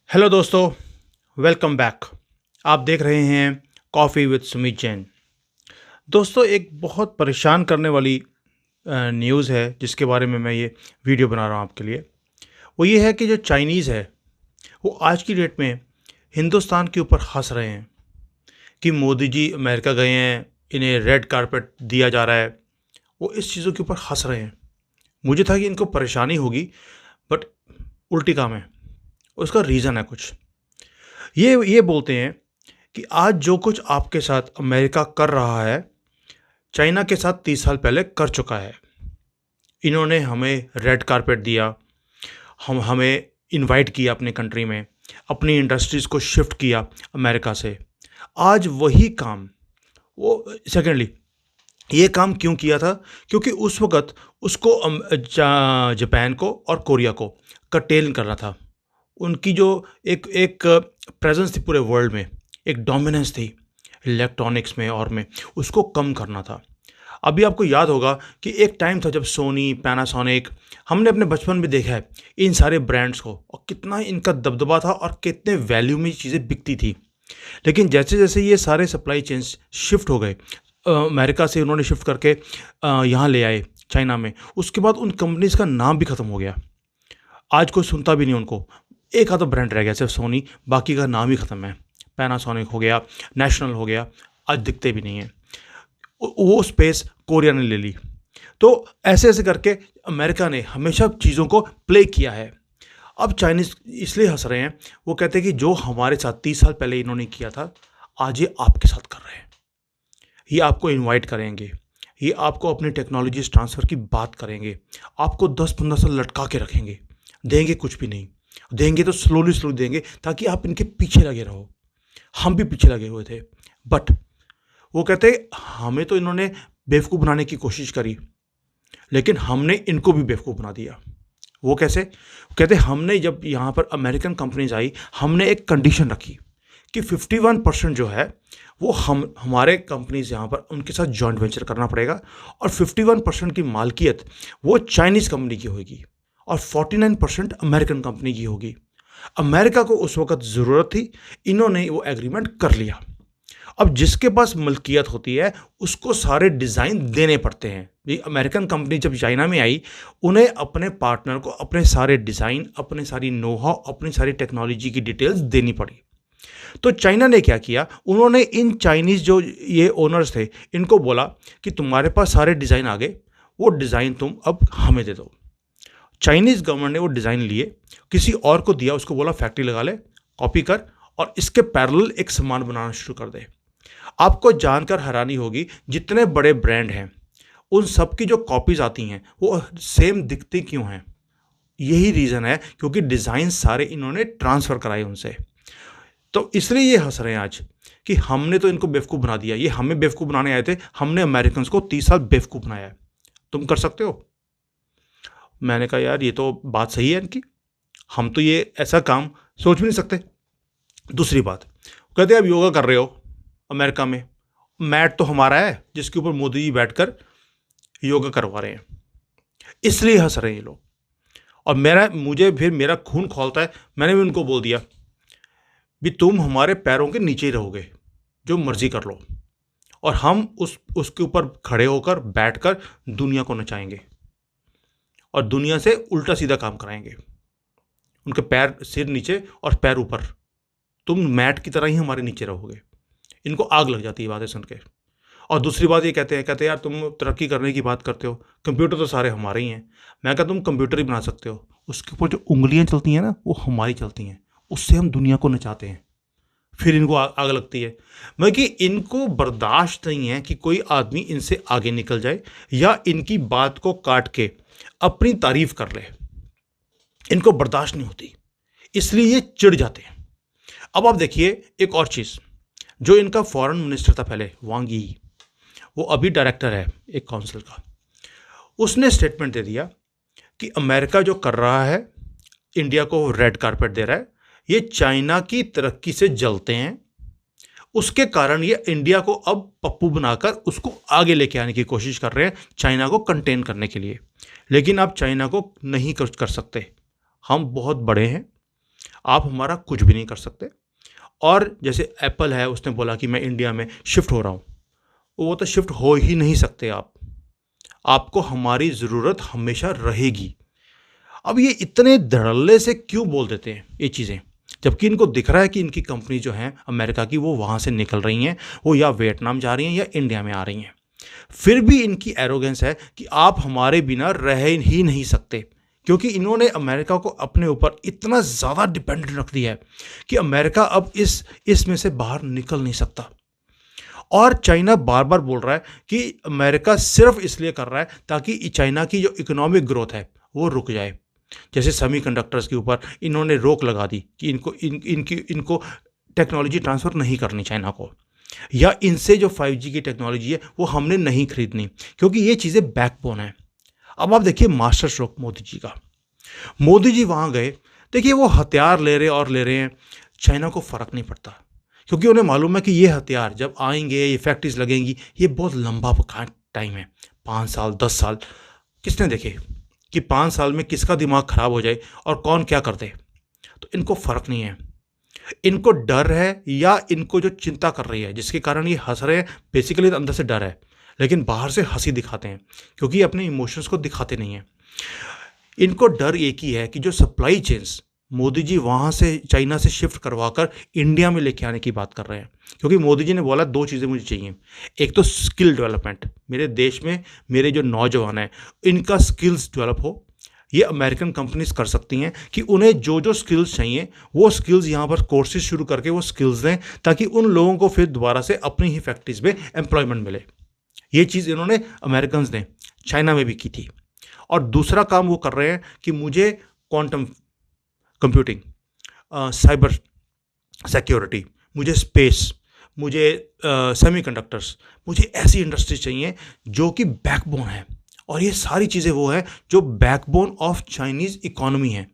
Hello दोस्तों, welcome back. आप देख रहे हैं कॉफ़ी विद सुमित जैन। दोस्तों, एक बहुत परेशान करने वाली न्यूज़ है जिसके बारे में मैं ये वीडियो बना रहा हूँ आपके लिए। वो ये है कि जो चाइनीज़ है वो आज की डेट में हिंदुस्तान के ऊपर हंस रहे हैं कि मोदी जी अमेरिका गए हैं, इन्हें रेड कारपेट दिया जा रहा है। वो इस चीज़ों के ऊपर हंस रहे हैं। मुझे था कि इनको परेशानी होगी, बट उल्टी काम है। उसका रीज़न है कुछ। ये बोलते हैं कि आज जो कुछ आपके साथ अमेरिका कर रहा है, चाइना के साथ 30 साल पहले कर चुका है। इन्होंने हमें रेड कारपेट दिया, हम हमें इनवाइट किया अपने कंट्री में, अपनी इंडस्ट्रीज़ को शिफ्ट किया अमेरिका से। आज वही काम वो सेकेंडली ये काम क्यों किया था? क्योंकि उस वक़्त उसको जापान को और कोरिया को कर्टेल करना था। उनकी जो एक एक प्रेज़ेंस थी पूरे वर्ल्ड में, एक डोमिनेंस थी इलेक्ट्रॉनिक्स में और में, उसको कम करना था। अभी आपको याद होगा कि एक टाइम था जब सोनी, पैनासोनिक, हमने अपने बचपन में देखा है इन सारे ब्रांड्स को और कितना इनका दबदबा था और कितने वैल्यू में चीज़ें बिकती थी। लेकिन जैसे-जैसे ये सारे सप्लाई चेन्स शिफ्ट हो गए, अमेरिका से उन्होंने शिफ्ट करके यहाँ ले आए चाइना में, उसके बाद उन कंपनीज़ का नाम भी ख़त्म हो गया। आज कोई सुनता भी नहीं उनको। एक आधा ब्रांड रह गया सिर्फ सोनी, बाकी का नाम ही ख़त्म है। पैनासोनिक हो गया, नेशनल हो गया, आज दिखते भी नहीं हैं। वो स्पेस कोरिया ने ले ली। तो ऐसे-ऐसे करके अमेरिका ने हमेशा चीज़ों को प्ले किया है। अब चाइनीज़ इसलिए हँस रहे हैं, वो कहते हैं कि जो हमारे साथ 30 साल पहले इन्होंने किया था, आज ये आपके साथ कर रहे हैं। ये आपको इनवाइट करेंगे, ये आपको अपनी टेक्नोलॉजीज़ ट्रांसफ़र की बात करेंगे, आपको 10-15 साल लटका के रखेंगे, देंगे कुछ भी नहीं। देंगे तो स्लोली देंगे ताकि आप इनके पीछे लगे रहो। हम भी पीछे लगे हुए थे, बट वो कहते हैं हमें तो इन्होंने बेवकूफ़ बनाने की कोशिश करी, लेकिन हमने इनको भी बेवकूफ़ बना दिया। वो कैसे? कहते हमने जब यहाँ पर अमेरिकन कंपनीज़ आई, हमने एक कंडीशन रखी कि 51% जो है वो हमारे कंपनीज़ यहाँ पर उनके साथ जॉइंट वेंचर करना पड़ेगा और 51% की मालकियत वो चाइनीज़ कंपनी की होगी और 49% अमेरिकन कंपनी की होगी। अमेरिका को उस वक़्त ज़रूरत थी, इन्होंने वो एग्रीमेंट कर लिया। अब जिसके पास मलकियत होती है, उसको सारे डिज़ाइन देने पड़ते हैं। ये अमेरिकन कंपनी जब चाइना में आई, उन्हें अपने पार्टनर को अपने सारे डिज़ाइन, अपने सारी नो हाउ, अपनी सारी टेक्नोलॉजी की डिटेल्स देनी पड़ी। तो चाइना ने क्या किया, उन्होंने इन चाइनीज़ जो ये ओनर्स थे, इनको बोला कि तुम्हारे पास सारे डिज़ाइन आ गए, वो डिज़ाइन तुम अब हमें दे दो। चाइनीज़ गवर्नमेंट ने वो डिज़ाइन लिए, किसी और को दिया, उसको बोला फैक्ट्री लगा ले, कॉपी कर और इसके पैरेलल एक सामान बनाना शुरू कर दे। आपको जानकर हैरानी होगी, जितने बड़े ब्रांड हैं, उन सब की जो कॉपीज़ आती हैं, वो सेम दिखती क्यों हैं? यही रीज़न है, क्योंकि डिज़ाइन सारे इन्होंने ट्रांसफ़र कराए उनसे। तो इसलिए ये हँस रहे हैं आज कि हमने तो इनको बेवकूफ़ बना दिया, ये हमें बेवकूफ़ बनाने आए थे, हमने अमेरिकन्स को 30 साल बेवकूफ़ बनाया है। तुम कर सकते हो? मैंने कहा यार ये तो बात सही है इनकी, हम तो ये ऐसा काम सोच भी नहीं सकते। दूसरी बात, कहते हैं आप योगा कर रहे हो अमेरिका में, मैट तो हमारा है जिसके ऊपर मोदी जी बैठकर योगा करवा रहे हैं, इसलिए हंस रहे हैं ये लोग। और मेरा खून खौलता है। मैंने भी उनको बोल दिया भी तुम हमारे पैरों के नीचे ही रहोगे, जो मर्जी कर लो, और हम उसके ऊपर खड़े होकर बैठकर दुनिया को नचाएंगे और दुनिया से उल्टा सीधा काम कराएंगे। उनके पैर सिर नीचे और पैर ऊपर, तुम मैट की तरह ही हमारे नीचे रहोगे। इनको आग लग जाती है बातें सुन के। और दूसरी बात ये कहते हैं यार तुम तरक्की करने की बात करते हो, कंप्यूटर तो सारे हमारे ही हैं। मैं कहता तुम कंप्यूटर ही बना सकते हो, उसके ऊपर जो उंगलियां चलती हैं ना, वो हमारी चलती हैं, उससे हम दुनिया को नचाते हैं। फिर इनको आग लगती है। मैं कि इनको बर्दाश्त नहीं है कि कोई आदमी इनसे आगे निकल जाए या इनकी बात को काट के अपनी तारीफ कर ले। इनको बर्दाश्त नहीं होती, इसलिए ये चिढ़ जाते हैं। अब आप देखिए एक और चीज़, जो इनका फॉरेन मिनिस्टर था पहले, वांग यी, वो अभी डायरेक्टर है एक काउंसिल का। उसने स्टेटमेंट दे दिया कि अमेरिका जो कर रहा है, इंडिया को रेड कारपेट दे रहा है, ये चाइना की तरक्की से जलते हैं, उसके कारण ये इंडिया को अब पप्पू बनाकर उसको आगे लेके आने की कोशिश कर रहे हैं, चाइना को कंटेन करने के लिए। लेकिन आप चाइना को नहीं कर सकते, हम बहुत बड़े हैं, आप हमारा कुछ भी नहीं कर सकते। और जैसे एप्पल है, उसने बोला कि मैं इंडिया में शिफ्ट हो रहा हूँ, वो तो शिफ्ट हो ही नहीं सकते आप। आपको हमारी ज़रूरत हमेशा रहेगी। अब ये इतने धड़ल्ले से क्यों बोल देते हैं ये चीज़ें? जबकि इनको दिख रहा है कि इनकी कंपनी जो है अमेरिका की, वो वहाँ से निकल रही हैं, वो या वियतनाम जा रही हैं या इंडिया में आ रही हैं। फिर भी इनकी एरोगेंस है कि आप हमारे बिना रह ही नहीं सकते, क्योंकि इन्होंने अमेरिका को अपने ऊपर इतना ज़्यादा डिपेंडेंट रख दिया है कि अमेरिका अब इसमें से बाहर निकल नहीं सकता। और चाइना बार बार बोल रहा है कि अमेरिका सिर्फ इसलिए कर रहा है ताकि चाइना की जो इकोनॉमिक ग्रोथ है वो रुक जाए। जैसे सेमीकंडक्टर्स के ऊपर इन्होंने रोक लगा दी कि इनको टेक्नोलॉजी ट्रांसफ़र नहीं करनी चाइना को, या इनसे जो 5G की टेक्नोलॉजी है वो हमने नहीं खरीदनी, क्योंकि ये चीज़ें बैकबोन है। अब आप देखिए मास्टर स्ट्रोक मोदी जी का। मोदी जी वहाँ गए, देखिए वो हथियार ले रहे हैं, चाइना को फ़र्क नहीं पड़ता, क्योंकि उन्हें मालूम है कि ये हथियार जब आएंगे, ये फैक्ट्रीज लगेंगी, ये बहुत लंबा टाइम है, 5 साल 10 साल। किसने देखे कि 5 साल में किसका दिमाग ख़राब हो जाए और कौन क्या कर दे? तो इनको फ़र्क नहीं है। इनको डर है, या इनको जो चिंता कर रही है जिसके कारण ये हंस रहे हैं, बेसिकली अंदर से डर है, लेकिन बाहर से हंसी दिखाते हैं क्योंकि अपने इमोशंस को दिखाते नहीं हैं। इनको डर एक ही है कि जो सप्लाई चेन्स मोदी जी वहाँ से चाइना से शिफ्ट करवा कर इंडिया में लेके आने की बात कर रहे हैं, क्योंकि मोदी जी ने बोला 2 चीज़ें मुझे चाहिए। एक तो स्किल डेवलपमेंट, मेरे देश में मेरे जो नौजवान हैं इनका स्किल्स डेवलप हो। ये अमेरिकन कंपनीज कर सकती हैं कि उन्हें जो जो स्किल्स चाहिए वो स्किल्स यहाँ पर कोर्सेज शुरू करके वो स्किल्स दें, ताकि उन लोगों को फिर दोबारा से अपनी ही फैक्ट्रीज में एम्प्लॉयमेंट मिले। ये चीज़ इन्होंने अमेरिकन ने चाइना में भी की थी। और दूसरा काम वो कर रहे हैं कि मुझे क्वांटम कंप्यूटिंग, साइबर सिक्योरिटी, मुझे स्पेस, मुझे सेमीकंडक्टर्स, मुझे ऐसी इंडस्ट्री चाहिए जो कि बैकबोन है। और ये सारी चीज़ें वो है जो बैकबोन ऑफ चाइनीज़ इकोनॉमी है।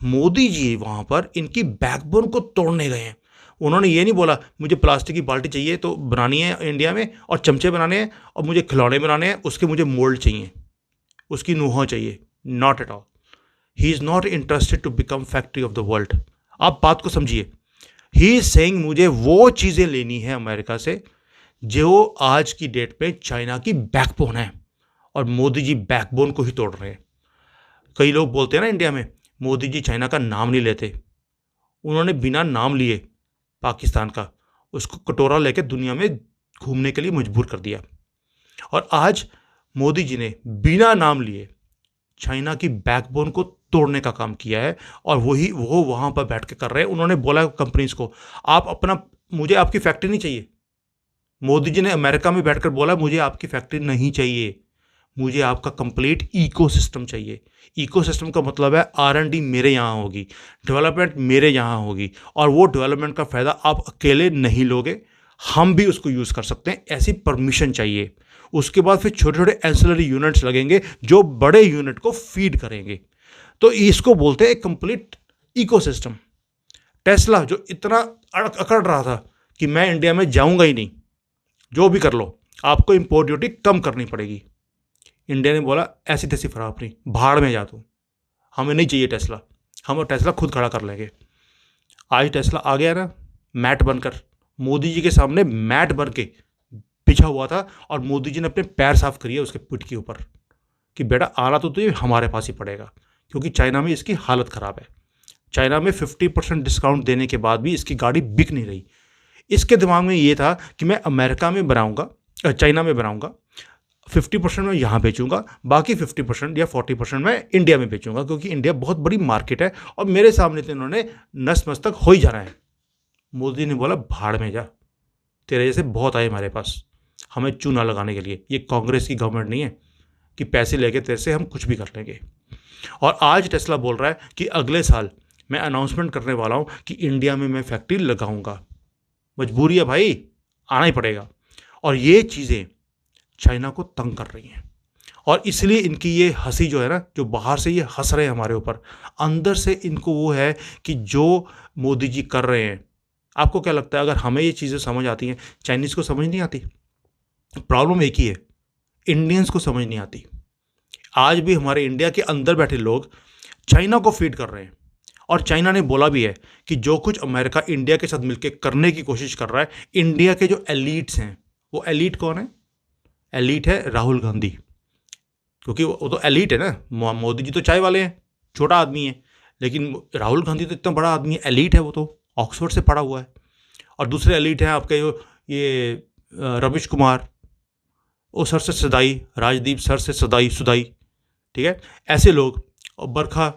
मोदी जी वहाँ पर इनकी बैकबोन को तोड़ने गए हैं। उन्होंने ये नहीं बोला मुझे प्लास्टिक की बाल्टी चाहिए तो बनानी है इंडिया में, और चमचे बनाने हैं, और मुझे खिलौने बनाने हैं, उसके मुझे मोल्ड चाहिए, उसकी नूहों चाहिए। Not at all. He is not interested to become factory of the world. आप बात को समझिए। ही इज सेइंग मुझे वो चीज़ें लेनी है अमेरिका से जो आज की डेट पे चाइना की बैकबोन है, और मोदी जी बैकबोन को ही तोड़ रहे हैं। कई लोग बोलते हैं ना इंडिया में, मोदी जी चाइना का नाम नहीं लेते। उन्होंने बिना नाम लिए पाकिस्तान का उसको कटोरा लेके दुनिया में घूमने के लिए मजबूर कर दिया। और आज मोदी जी ने बिना नाम लिए चाइना की बैकबोन को तोड़ने का काम किया है, और वो वहाँ पर बैठ के कर रहे हैं। उन्होंने बोला कंपनीज को, आप अपना, मुझे आपकी फैक्ट्री नहीं चाहिए। मोदी जी ने अमेरिका में बैठकर बोला मुझे आपकी फैक्ट्री नहीं चाहिए, मुझे आपका कंप्लीट इकोसिस्टम चाहिए। इकोसिस्टम का मतलब है R&D मेरे यहाँ होगी, डेवलपमेंट मेरे यहाँ होगी, और वो डेवलपमेंट का फ़ायदा आप अकेले नहीं लोगे, हम भी उसको यूज़ कर सकते हैं, ऐसी परमिशन चाहिए। उसके बाद फिर छोटे छोटे एंसिलरी यूनिट्स लगेंगे जो बड़े यूनिट को फीड करेंगे। तो इसको बोलते हैं कंप्लीट इकोसिस्टम। टेस्ला जो इतना अकड़ रहा था कि मैं इंडिया में जाऊंगा ही नहीं, जो भी कर लो आपको इंपोर्ट ड्यूटी कम करनी पड़ेगी, इंडिया ने बोला ऐसी तैसी फराब नहीं, भाड़ में जा तू, हमें नहीं चाहिए टेस्ला, हम टेस्ला खुद खड़ा कर लेंगे। आज टेस्ला आ गया ना, मैट बनकर, मोदी जी के सामने मैट बन के बिछा हुआ था, और मोदी जी ने अपने पैर साफ करिए उसके पीठ के ऊपर कि बेटा आना तो तुझे हमारे पास ही पड़ेगा, क्योंकि चाइना में इसकी हालत ख़राब है। चाइना में 50% डिस्काउंट देने के बाद भी इसकी गाड़ी बिक नहीं रही। इसके दिमाग में ये था कि मैं अमेरिका में बनाऊंगा, चाइना में बनाऊंगा, 50% मैं यहाँ बेचूंगा, बाकी 50% या 40% मैं इंडिया में बेचूंगा, क्योंकि इंडिया बहुत बड़ी मार्केट है और मेरे सामने तो इन्होंने नस मस्तक हो ही जाना है। मोदी ने बोला भाड़ में जा, तेरे जैसे बहुत आए हमारे पास हमें चूना लगाने के लिए। ये कांग्रेस की गवर्नमेंट नहीं है कि पैसे लेके तेरे से हम कुछ भी कर लेंगे। और आज टेस्ला बोल रहा है कि अगले साल मैं अनाउंसमेंट करने वाला हूँ कि इंडिया में मैं फैक्ट्री लगाऊंगा। मजबूरी है भाई, आना ही पड़ेगा। और ये चीज़ें चाइना को तंग कर रही हैं, और इसलिए इनकी ये हंसी जो है ना, जो बाहर से ये हंस रहे हैं हमारे ऊपर, अंदर से इनको वो है कि जो मोदी जी कर रहे हैं। आपको क्या लगता है अगर हमें ये चीज़ें समझ आती हैं, चाइनीज़ को समझ नहीं आती? प्रॉब्लम एक ही है, इंडियंस को समझ नहीं आती। आज भी हमारे इंडिया के अंदर बैठे लोग चाइना को फीड कर रहे हैं, और चाइना ने बोला भी है कि जो कुछ अमेरिका इंडिया के साथ मिलकर करने की कोशिश कर रहा है, इंडिया के जो एलीट्स हैं, वो एलीट कौन है? एलीट है राहुल गांधी, क्योंकि वो तो एलीट है ना। मोदी जी तो चाय वाले हैं, छोटा आदमी है, लेकिन राहुल गांधी तो इतना बड़ा आदमी है, एलीट है, वो तो ऑक्सफोर्ड से पढ़ा हुआ है। और दूसरे एलीट हैं आपके जो ये रविश कुमार, वो सर से सदाई, राजदीप सर से सदाई सुदाई, ठीक है, ऐसे लोग, और बरखा,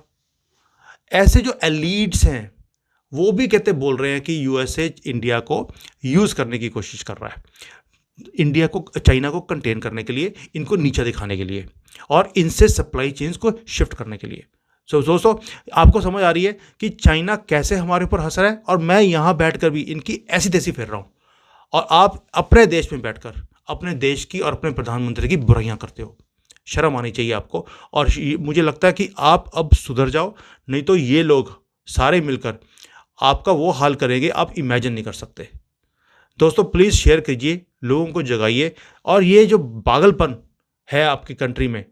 ऐसे जो एलीट्स हैं वो भी कहते बोल रहे हैं कि यूएसए इंडिया को यूज़ करने की कोशिश कर रहा है, इंडिया को, चाइना को कंटेन करने के लिए, इनको नीचा दिखाने के लिए और इनसे सप्लाई चेन्स को शिफ्ट करने के लिए। सो दोस्तों, आपको समझ आ रही है कि चाइना कैसे हमारे ऊपर हंस रहा है, और मैं यहाँ बैठकर भी इनकी ऐसी तैसी फेर रहा हूँ, और आप अपने देश में बैठकर अपने देश की और अपने प्रधानमंत्री की बुराइयां करते हो। शर्म आनी चाहिए आपको। और मुझे लगता है कि आप अब सुधर जाओ, नहीं तो ये लोग सारे मिलकर आपका वो हाल करेंगे आप इमेजिन नहीं कर सकते। दोस्तों प्लीज़ शेयर कीजिए, लोगों को जगाइए, और ये जो पागलपन है आपकी कंट्री में,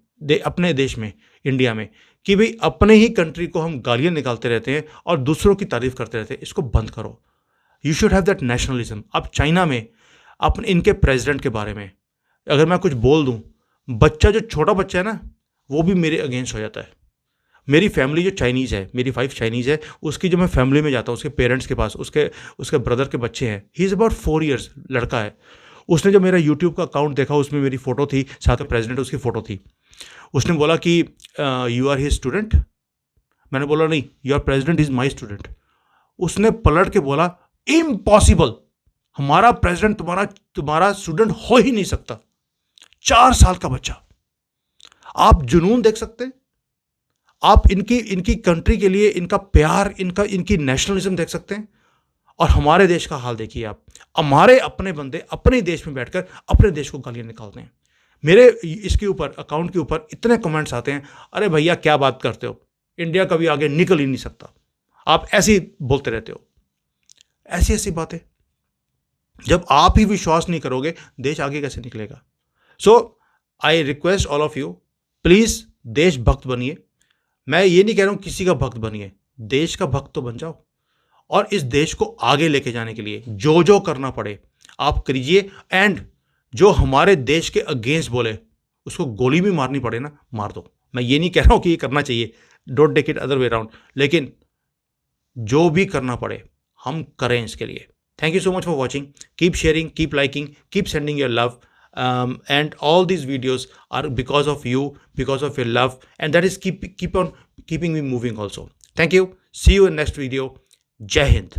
अपने देश में, इंडिया में, कि भाई अपने ही कंट्री को हम गालियाँ निकालते रहते हैं और दूसरों की तारीफ करते रहते हैं, इसको बंद करो। You should have that nationalism. अब चाइना में अपने इनके प्रेसिडेंट के बारे में अगर मैं कुछ बोल दूं, बच्चा, जो छोटा बच्चा है ना, वो भी मेरे अगेंस्ट हो जाता है। मेरी फैमिली जो चाइनीज़ है, मेरी वाइफ चाइनीज़ है, उसकी जो मैं फैमिली में जाता हूँ, उसके पेरेंट्स के पास, उसके ब्रदर के बच्चे हैं, ही इज़ अबाउट 4 ईयर्स, लड़का है। उसने जो मेरा यूट्यूब का अकाउंट देखा, उसमें मेरी फ़ोटो थी, साथ में प्रेसिडेंट उसकी फ़ोटो थी। उसने बोला कि यू आर हिज स्टूडेंट। मैंने बोला नहीं, your president is my student. उसने पलट के बोला इम्पॉसिबल, हमारा प्रेसिडेंट तुम्हारा स्टूडेंट हो ही नहीं सकता। 4 साल का बच्चा। आप जुनून देख सकते हैं, आप इनकी कंट्री के लिए इनका प्यार, इनकी नेशनलिज्म देख सकते हैं। और हमारे देश का हाल देखिए आप, हमारे अपने बंदे अपने देश में बैठकर अपने देश को गालियां निकालते हैं। मेरे इसके ऊपर, अकाउंट के ऊपर इतने कमेंट्स आते हैं, अरे भैया क्या बात करते हो, इंडिया कभी आगे निकल ही नहीं सकता, आप ऐसे ही बोलते रहते हो। ऐसी ऐसी बातें, जब आप ही विश्वास नहीं करोगे, देश आगे कैसे निकलेगा? So I request all of you, please देशभक्त बनिए। मैं ये नहीं कह रहा हूं किसी का भक्त बनिए, देश का भक्त तो बन जाओ, और इस देश को आगे लेके जाने के लिए जो जो करना पड़े आप करिए। एंड जो हमारे देश के अगेंस्ट बोले, उसको गोली भी मारनी पड़े ना, मार दो। मैं ये नहीं कह रहा हूं कि ये करना चाहिए, don't take it other way around, लेकिन जो भी करना पड़े हम करें इसके लिए। Thank you so much for watching. Keep sharing, keep liking, keep sending your love. And all these videos are because of you, because of your love, and that is keep on keeping me moving also. Thank you. See you in next video. Jai Hind.